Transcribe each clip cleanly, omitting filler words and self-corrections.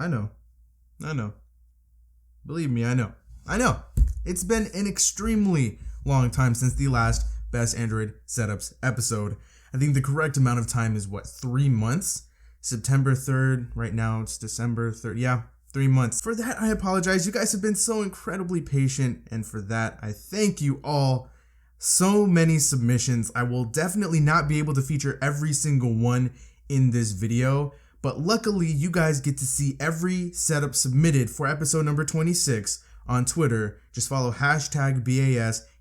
I know. Believe me, I know. It's been an extremely long time since the last Best Android Setups episode. I think the correct amount of time is 3 months? September 3rd, right now it's December 3rd. Yeah, 3 months. For that, I apologize. You guys have been so incredibly patient, and for that, I thank you all. So many submissions. I will definitely not be able to feature every single one in this video, but luckily you guys get to see every setup submitted for episode number 26 on Twitter. Just follow hashtag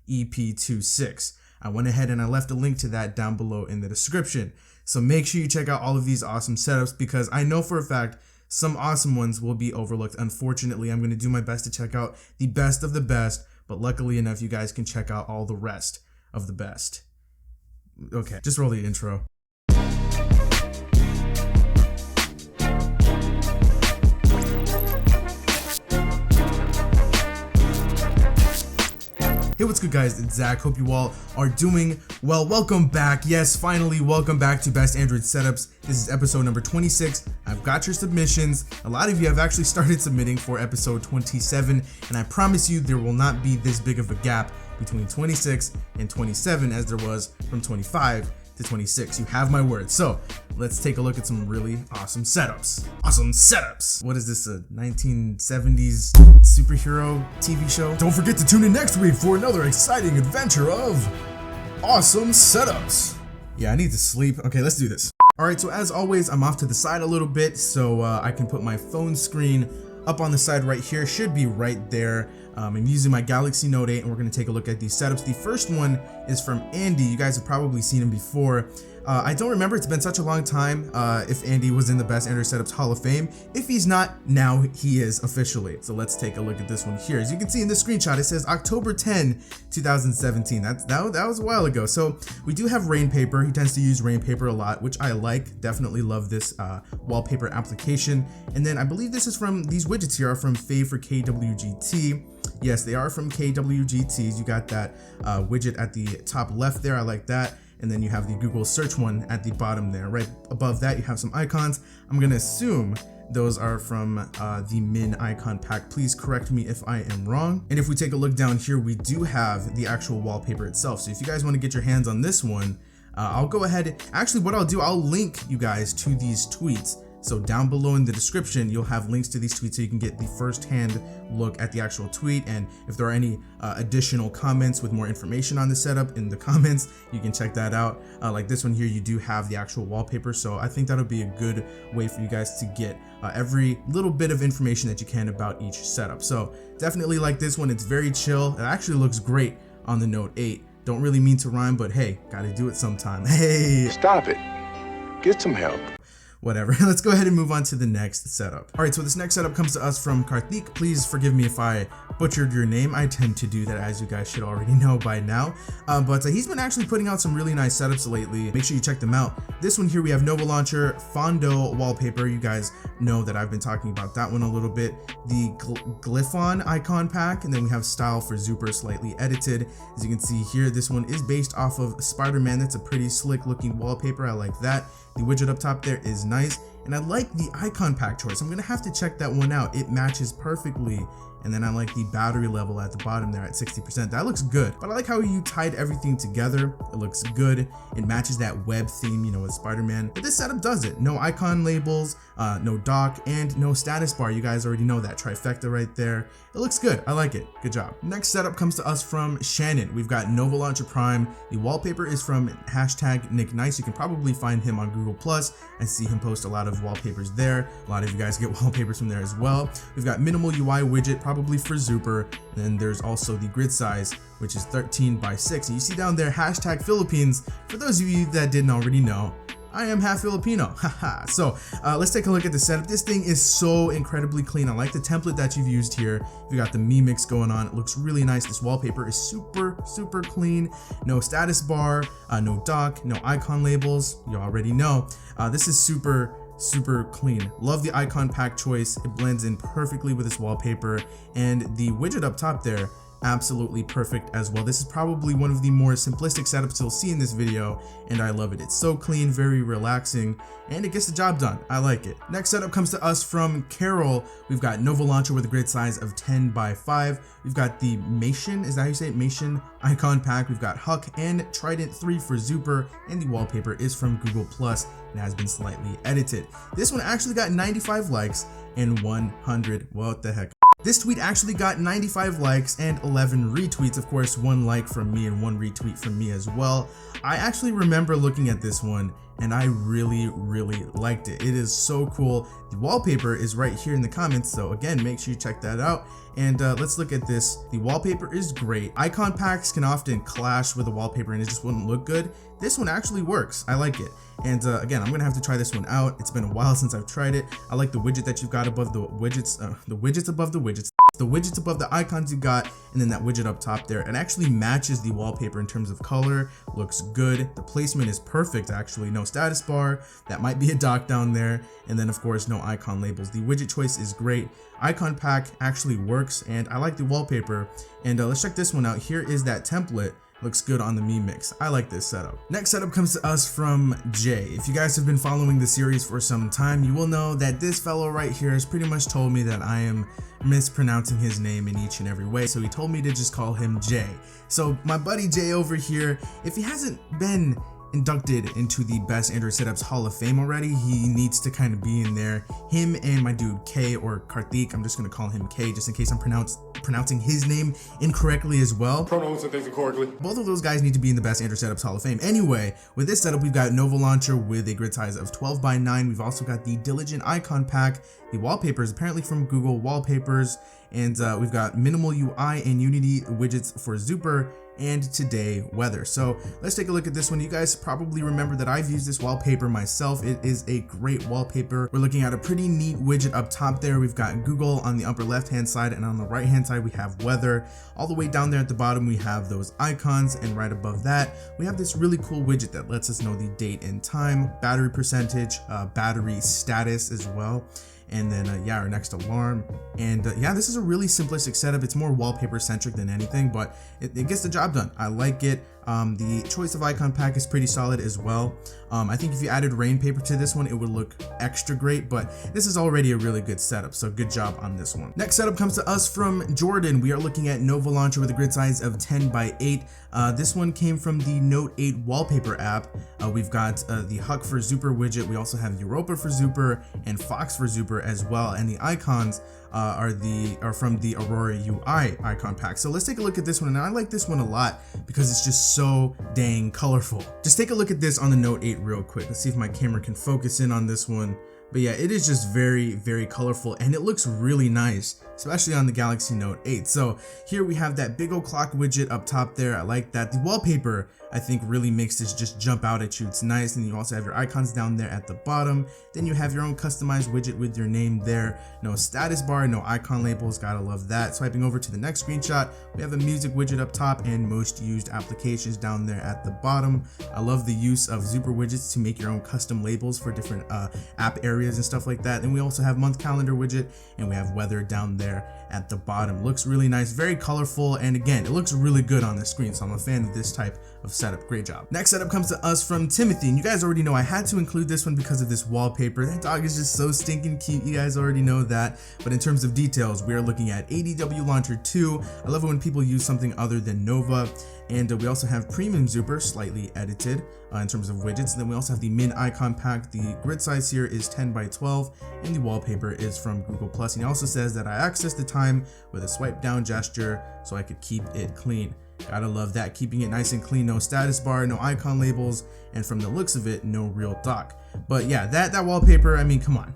BASEP26. I went ahead and I left a link to that down below in the description. So make sure you check out all of these awesome setups, because I know for a fact some awesome ones will be overlooked. Unfortunately, I'm going to do my best to check out the best of the best, but luckily enough, you guys can check out all the rest of the best. Okay, just roll the intro. Hey, what's good guys, it's Zach. Hope you all are doing well. Welcome back. Yes, finally, welcome back to Best Android Setups. This is episode number 26. I've got your submissions. A lot of you have actually started submitting for episode 27, and I promise you there will not be this big of a gap between 26 and 27 as there was from 25 to 26. You have my word. So let's take a look at some really awesome setups. What is this, a 1970s superhero TV show? Don't forget to tune in next week for another exciting adventure of awesome setups. Yeah, I need to sleep. Okay, let's do this. All right, so as always, I'm off to the side a little bit so I can put my phone screen up on the side right here. Should be right there. I'm using my Galaxy Note 8, and we're going to take a look at these setups. The first one is from Andy. You guys have probably seen him before. I don't remember, it's been such a long time if Andy was in the Best Android Setups Hall of Fame. If he's not, now he is officially. So let's take a look at this one here. As you can see in the screenshot, it says October 10, 2017. That was a while ago. So we do have Rainpaper. He tends to use Rainpaper a lot, which I like. Definitely love this wallpaper application. And then I believe this is from, these widgets here are from Fave for KWGT. Yes, they are from KWGTs. You got that widget at the top left there. I like that. And then you have the Google search one at the bottom there. Right above that, you have some icons. I'm gonna assume those are from the Min icon pack. Please correct me if I am wrong. And if we take a look down here, we do have the actual wallpaper itself. So if you guys wanna get your hands on this one, I'll go ahead. Actually, what I'll do, I'll link you guys to these tweets. So down below in the description, you'll have links to these tweets so you can get the first-hand look at the actual tweet. And if there are any additional comments with more information on the setup in the comments, you can check that out. Like this one here, you do have the actual wallpaper. So I think that'll be a good way for you guys to get every little bit of information that you can about each setup. So definitely like this one. It's very chill. It actually looks great on the Note 8. Don't really mean to rhyme, but hey, gotta do it sometime. Hey, stop it. Get some help. Whatever. Let's go ahead and move on to the next setup. All right, so this next setup comes to us from Karthik. Please forgive me if I butchered your name. I tend to do that, as you guys should already know by now. But he's been actually putting out some really nice setups lately. Make sure you check them out. This one here, we have Nova Launcher, Fondo wallpaper. You guys know that I've been talking about that one a little bit. The Glyphon icon pack, and then we have Style for Zuper, slightly edited. As you can see here, this one is based off of Spiderman. That's a pretty slick looking wallpaper. I like that. The widget up top there is nice, and I like the icon pack choice. I'm gonna have to check that one out. It matches perfectly. And then I like the battery level at the bottom there at 60%. That looks good. But I like how you tied everything together. It looks good. It matches that web theme, you know, with Spider-Man. But this setup does it. No icon labels, no dock, and no status bar. You guys already know that trifecta right there. It looks good. I like it. Good job. Next setup comes to us from Shannon. We've got Nova Launcher Prime. The wallpaper is from hashtag Nick Nice. You can probably find him on Google+. I see him post a lot of wallpapers there. A lot of you guys get wallpapers from there as well. We've got Minimal UI widget, probably for Zuper. And then there's also the grid size, which is 13 by 6. And you see down there, hashtag Philippines. For those of you that didn't already know, I am half Filipino. Haha. So let's take a look at the setup. This thing is so incredibly clean. I like the template that you've used here. You got the Me Mix going on. It looks really nice. This wallpaper is super clean. No status bar, no dock, no icon labels. You already know. This is super clean. Love the icon pack choice. It blends in perfectly with this wallpaper, and the widget up top there absolutely perfect as well. This is probably one of the more simplistic setups you'll see in this video, and I love it. It's so clean, very relaxing, and it gets the job done. I like it. Next setup comes to us from Carol. We've got Nova Launcher with a grid size of 10 by 5. We've got the Mation, is that how you say it? Mation icon pack. We've got Huck and Trident 3 for Zuper, and the wallpaper is from Google Plus and has been slightly edited. This one actually got 95 likes and 100, what the heck. This tweet actually got 95 likes and 11 retweets. Of course, 1 like from me and 1 retweet from me as well. I actually remember looking at this one and I really liked it. It is so cool. The wallpaper is right here in the comments, so again, make sure you check that out. And let's look at this. The wallpaper is great. Icon packs can often clash with the wallpaper and it just wouldn't look good. This one actually works. I like it. And again, I'm gonna have to try this one out. It's been a while since I've tried it. I like the widget that you've got above the widgets, the widgets above the widgets, the widgets above the icons you got, and then that widget up top there. It actually matches the wallpaper in terms of color, looks good. The placement is perfect actually. No status bar, that might be a dock down there, and then of course no icon labels. The widget choice is great. Icon pack actually works, and I like the wallpaper. And let's check this one out. Here is that template. Looks good on the meme mix. I like this setup. Next setup comes to us from Jay. If you guys have been following the series for some time, you will know that this fellow right here has pretty much told me that I am mispronouncing his name in each and every way, so he told me to just call him Jay. So my buddy Jay over here, if he hasn't been inducted into the Best Android Setups Hall of Fame already, he needs to kind of be in there. Him and my dude K, or Karthik, I'm just gonna call him K just in case I'm pronouncing his name incorrectly as well. Pronouns and things correctly. Both of those guys need to be in the Best Android Setups Hall of Fame. Anyway, with this setup, we've got Nova Launcher with a grid size of 12 by 9. We've also got the Diligent icon pack. The wallpaper is apparently from Google Wallpapers, and we've got minimal UI and Unity widgets for Zuper and today weather. So let's take a look at this one. You guys probably remember that I've used this wallpaper myself. It is a great wallpaper. We're looking at a pretty neat widget up top there. We've got Google on the upper left hand side, and on the right hand side we have weather. All the way down there at the bottom we have those icons, and right above that we have this really cool widget that lets us know the date and time, battery percentage, battery status as well, and then yeah, our next alarm. And yeah, this is a really simplistic setup. It's more wallpaper centric than anything, but it gets the job done. I like it. The choice of icon pack is pretty solid as well. I think if you added rain paper to this one, it would look extra great, but this is already a really good setup, so good job on this one. Next setup comes to us from Jordan. We are looking at Nova Launcher with a grid size of 10 by 8. This one came from the Note 8 wallpaper app. We've got the Huck for Zuper widget. We also have Europa for Zuper and Fox for Zuper as well, and the icons are from the Aurora UI icon pack. So let's take a look at this one, and I like this one a lot because it's just so dang colorful. Just take a look at this on the Note 8 real quick. Let's see if my camera can focus in on this one. But yeah, it is just very colorful, and it looks really nice, especially on the Galaxy Note 8. So here we have that big old clock widget up top there. I like that. The wallpaper, I think, really makes this just jump out at you. It's nice. And you also have your icons down there at the bottom. Then you have your own customized widget with your name there. No status bar, no icon labels. Gotta love that. Swiping over to the next screenshot, we have a music widget up top and most used applications down there at the bottom. I love the use of Zuper widgets to make your own custom labels for different app areas and stuff like that. And we also have month calendar widget, and we have weather down there at the bottom. Looks really nice, very colorful, and again, it looks really good on the screen, so I'm a fan of this type of setup. Great job. Next setup comes to us from Timothy, and you guys already know I had to include this one because of this wallpaper. That dog is just so stinking cute. You guys already know that. But in terms of details, we are looking at ADW Launcher 2. I love it when people use something other than Nova. And we also have Premium Zuper, slightly edited in terms of widgets. And then we also have the Min icon pack. The grid size here is 10 by 12, and the wallpaper is from Google Plus. And he also says that I access the time with a swipe down gesture so I could keep it clean. Gotta love that, keeping it nice and clean. No status bar, no icon labels, and from the looks of it, no real dock. But yeah, that wallpaper, I mean, come on.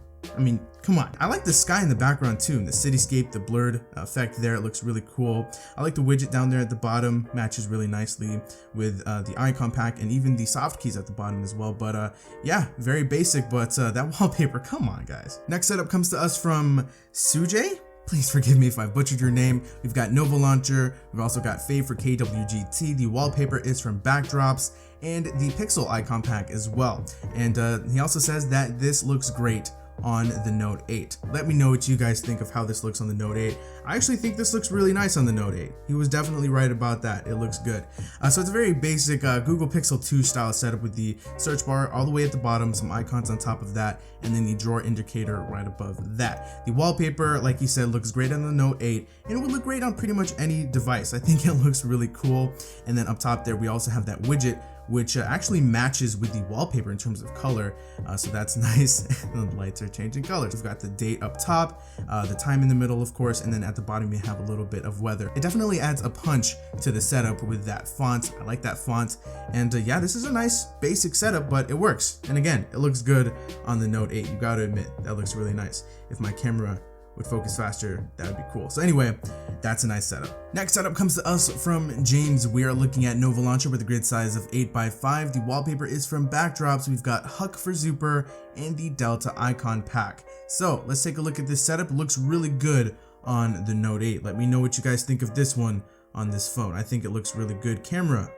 I like the sky in the background too, and the cityscape, the blurred effect there. It looks really cool. I like the widget down there at the bottom, matches really nicely with the icon pack and even the soft keys at the bottom as well. But yeah, very basic, but that wallpaper, come on guys. Next setup comes to us from Sujay. Please forgive me if I butchered your name. We've got Nova Launcher. We've also got Fave for KWGT. The wallpaper is from Backdrops, and the Pixel icon pack as well. And he also says that this looks great on the Note 8. Let me know what you guys think of how this looks on the Note 8. I actually think this looks really nice on the Note 8. He was definitely right about that. It looks good. So it's a very basic Google Pixel 2 style setup with the search bar all the way at the bottom, some icons on top of that, and then the drawer indicator right above that. The wallpaper, like you said, looks great on the Note 8, and it would look great on pretty much any device. I think it looks really cool. And then up top there, we also have that widget, which actually matches with the wallpaper in terms of color, so that's nice. The lights are changing colors. We've got the date up top, the time in the middle, of course, and then at the bottom you have a little bit of weather. It definitely adds a punch to the setup with that font. I like that font, and yeah, this is a nice basic setup, but it works. And again, it looks good on the Note 8. You gotta admit, that looks really nice. If my camera would focus faster, that would be cool. So anyway, that's a nice setup. Next setup comes to us from James. We are looking at Nova Launcher with a grid size of 8x5. The wallpaper is from Backdrops. We've got Huck for Zuper and the Delta Icon Pack. So let's take a look at this setup. It looks really good on the Note 8. Let me know what you guys think of this one on this phone. I think it looks really good. Camera,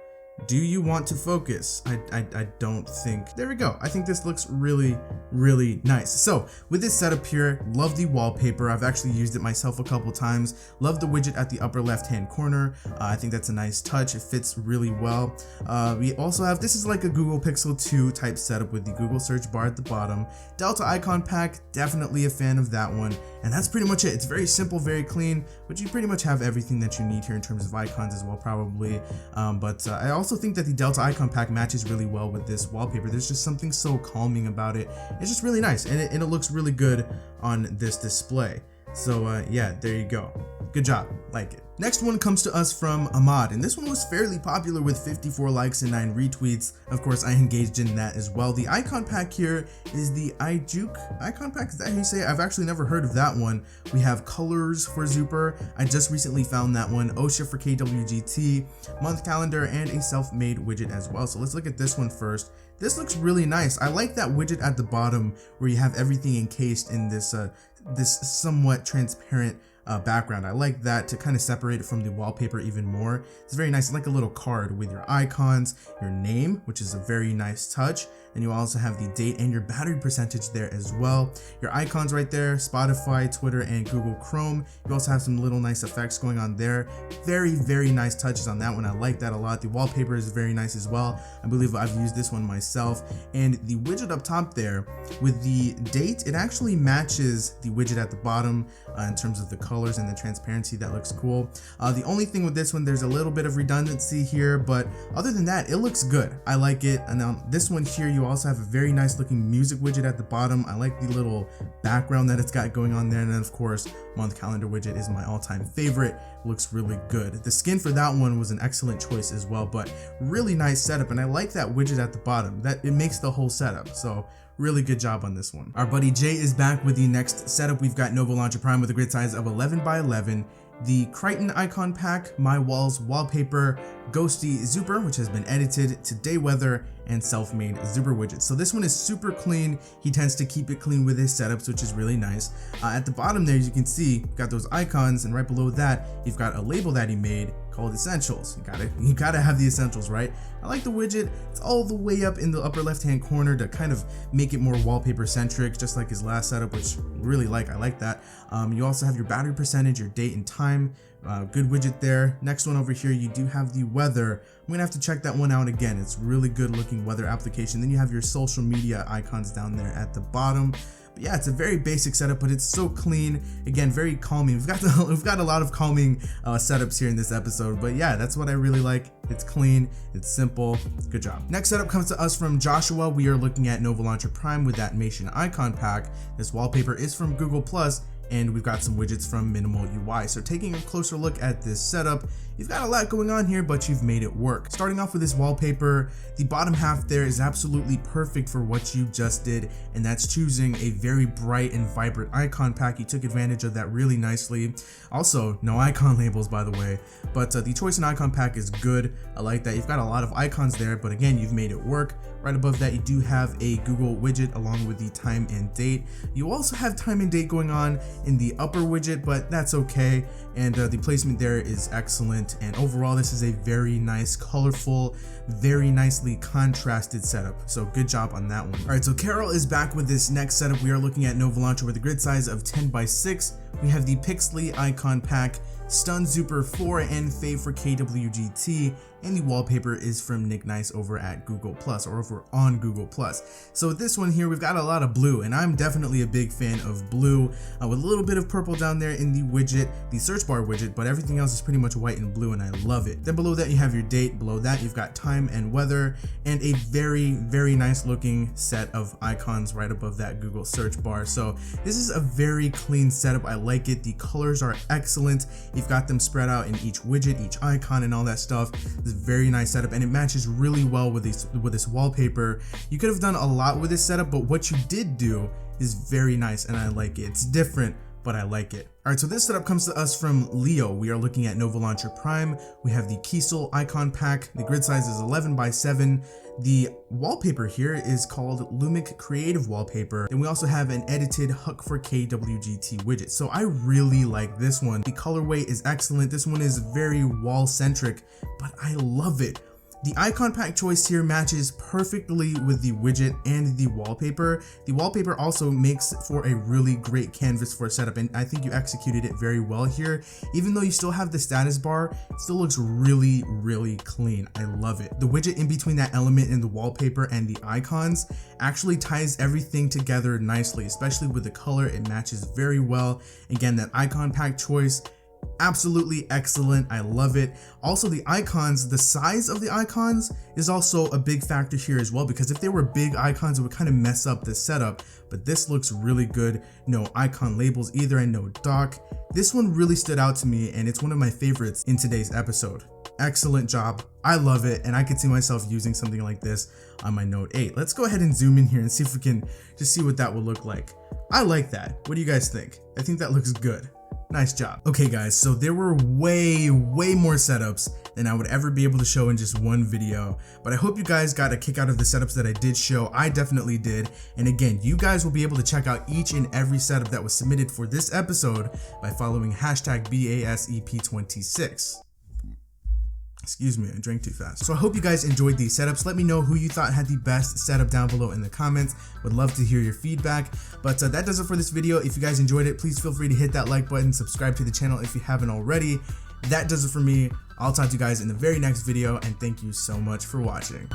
do you want to focus? I don't think. There we go. I think this looks really nice. So with this setup here, love the wallpaper. I've actually used it myself a couple times. Love the widget at the upper left hand corner. I think that's a nice touch. It fits really well. We also have, this is like a Google Pixel 2 type setup with the Google search bar at the bottom. Delta Icon Pack, definitely a fan of that one. And that's pretty much it. It's very simple, very clean, but you pretty much have everything that you need here in terms of icons as well, probably. But I also think that the Delta Icon Pack matches really well with this wallpaper. There's just something so calming about it. It's just really nice, and it looks really good on this display. So yeah, there you go. Good job, like it. Next one comes to us from Ahmad, and this one was fairly popular with 54 likes and 9 retweets. Of course, I engaged in that as well. The icon pack here is the iJuke icon pack. Is that how you say it? I've actually never heard of that one. We have colors for Zuper. I just recently found that one. OSHA for KWGT, month calendar, and a self-made widget as well. So let's look at this one first. This looks really nice. I like that widget at the bottom where you have everything encased in this this somewhat transparent background. I like that to kind of separate it from the wallpaper even more. It's very nice. It's like a little card with your icons, your name, which is a very nice touch. And you also have the date and your battery percentage there as well. Your icons right there, Spotify, Twitter, and Google Chrome. You also have some little nice effects going on there. Very nice touches on that one. I like that a lot. The wallpaper is very nice as well. I believe I've used this one myself. And the widget up top there with the date, it actually matches the widget at the bottom in terms of the colors and the transparency. That looks cool. The only thing with this one, there's a little bit of redundancy here, but other than that, it looks good. I like it. And on this one here, you also have a very nice looking music widget at the bottom. I like the little background that it's got going on there. And then of course, month calendar widget is my all-time favorite. Looks really good. The skin for that one was an excellent choice as well, but really nice setup. And I like that widget at the bottom. That it makes the whole setup. So really good job on this one. Our buddy Jay is back with the next setup. We've got Nova Launcher Prime with a grid size of 11x11. The Crichton Icon Pack, My Walls Wallpaper, Ghosty Zuper, which has been edited, Today Weather, and self-made Zuper widget. So this one is super clean. He tends to keep it clean with his setups, which is really nice. At the bottom there, as you can see, you've got those icons, and right below that, you've got a label that he made called Essentials. You gotta have the essentials, right? I like the widget. It's all the way up in the upper left-hand corner to kind of make it more wallpaper-centric, just like his last setup, which I really like. I like that. You also have your battery percentage, your date and time. Good widget there. Next one over here, you do have the weather. I'm gonna have to check that one out again. It's really good looking weather application. Then you have your social media icons down there at the bottom. But yeah, it's a very basic setup, but it's so clean. Again, very calming. We've got a lot of calming setups here in this episode. But yeah, that's what I really like. It's clean, it's simple. Good job. Next setup comes to us from Joshua. We are looking at Nova Launcher Prime with that Animation Icon Pack. This wallpaper is from Google Plus, and we've got some widgets from Minimal UI. So taking a closer look at this setup, you've got a lot going on here, but you've made it work. Starting off with this wallpaper, the bottom half there is absolutely perfect for what you just did, and that's choosing a very bright and vibrant icon pack. You took advantage of that really nicely. Also, no icon labels, by the way, but the choice in icon pack is good. I like that. You've got a lot of icons there, but again, you've made it work. Right above that, you do have a Google widget along with the time and date. You also have time and date going on in the upper widget, but that's okay. And the placement there is excellent. excellent. And overall, this is a very nice, colorful, very nicely contrasted setup. So good job on that one. All right, so Carol is back with this next setup. We are looking at Nova Launcher with a grid size of 10x6. We have the Pixely icon pack, Stun Zuper 4 and Fave for KWGT, and the wallpaper is from Nick Nice over at Google Plus, or over on Google Plus. So with this one here, we've got a lot of blue, and I'm definitely a big fan of blue, with a little bit of purple down there in the widget, the search bar widget, but everything else is pretty much white and blue, and I love it. Then below that you have your date, below that you've got time and weather, and a very, very nice looking set of icons right above that Google search bar. So this is a very clean setup. I like it. The colors are excellent. You've got them spread out in each widget, each icon, and all that stuff. It's a very nice setup, and it matches really well with this wallpaper. You could have done a lot with this setup, but what you did do is very nice, and I like it. It's different, but I like it. All right, so this setup comes to us from Leo. We are looking at Nova Launcher Prime. We have the Kiesel icon pack. The grid size is 11x7. The wallpaper here is called Lumic Creative Wallpaper. And we also have an edited Huck for KWGT widget. So I really like this one. The colorway is excellent. This one is very wall-centric, but I love it. The icon pack choice here matches perfectly with the widget and the wallpaper. The wallpaper also makes for a really great canvas for a setup, and I think you executed it very well here. Even though you still have the status bar, it still looks really, really clean. I love it. The widget in between that element and the wallpaper and the icons actually ties everything together nicely, especially with the color. It matches very well. Again, that icon pack choice, absolutely excellent. I love it. Also, the icons, the size of the icons is also a big factor here as well, because if they were big icons, it would kind of mess up the setup, but this looks really good. No icon labels either, and no dock. This one really stood out to me, and it's one of my favorites in today's episode. Excellent job. I love it, and I could see myself using something like this on my Note 8. Let's go ahead and zoom in here and see if we can just see what that would look like. I like that. What do you guys think? I think that looks good. Nice job. Okay guys, so there were way more setups than I would ever be able to show in just one video, but I hope you guys got a kick out of the setups that I did show. I definitely did. And again, you guys will be able to check out each and every setup that was submitted for this episode by following hashtag BASEP26. Excuse me, I drank too fast. So I hope you guys enjoyed these setups. Let me know who you thought had the best setup down below in the comments. Would love to hear your feedback. But that does it for this video. If you guys enjoyed it, please feel free to hit that like button, subscribe to the channel if you haven't already. That does it for me. I'll talk to you guys in the very next video, and thank you so much for watching.